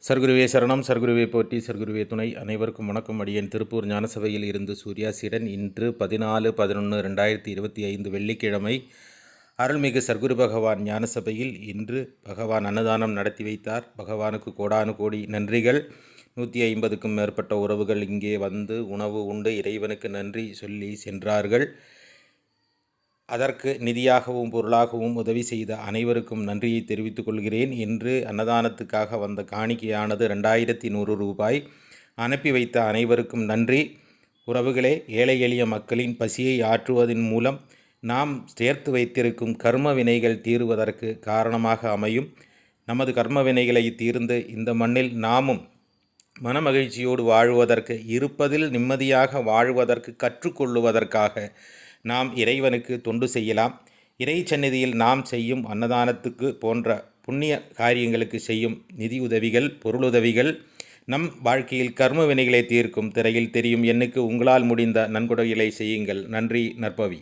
சர்க்குருவே சரணம், சர்க்குருவே போற்றி, சர்க்குருவே துணை. அனைவருக்கும் வணக்கம். அடியேன் திருப்பூர் ஞானசபையில் இருந்து சூர்யா சீடன். இன்று 14/11/2025 வெள்ளிக்கிழமை அருள்மிகு சர்க்குரு பகவான் ஞானசபையில் இன்று பகவான் அன்னதானம் நடத்தி வைத்தார். பகவானுக்கு கோடானு கோடி நன்றிகள். 150க்கும் மேற்பட்ட உறவுகள் இங்கே வந்து உணவு உண்டு இறைவனுக்கு நன்றி சொல்லி சென்றார்கள். அதற்கு நிதியாகவும் பொருளாகவும் உதவி செய்த அனைவருக்கும் நன்றியை தெரிவித்துக் கொள்கிறேன். இன்று அன்னதானத்துக்காக வந்த காணிக்கையானது 2100 ரூபாய். அனுப்பி வைத்த அனைவருக்கும் நன்றி. உறவுகளே, ஏழை எளிய மக்களின் பசியை ஆற்றுவதன் மூலம் நாம் சேர்த்து வைத்திருக்கும் கர்ம வினைகள் தீருவதற்கு காரணமாக அமையும். நமது கர்ம வினைகளை தீர்ந்து இந்த மண்ணில் நாமும் மனமகிழ்ச்சியோடு வாழ்வதற்கு, இருப்பதில் நிம்மதியாக வாழ்வதற்கு கற்றுக்கொள்ளுவதற்காக நாம் இறைவனுக்கு தொண்டு செய்யலாம். இறை சந்நிதியில் நாம் செய்யும் அன்னதானத்துக்கு போன்ற புண்ணிய காரியங்களுக்கு செய்யும் நிதி உதவிகள், பொருளுதவிகள் நம் வாழ்க்கையில் கர்ம வினைகளை தீர்க்கும். திரையில் தெரியும் எண்ணுக்கு உங்களால் முடிந்த நன்கொடைகளை செய்யுங்கள். நன்றி. நற்பவி.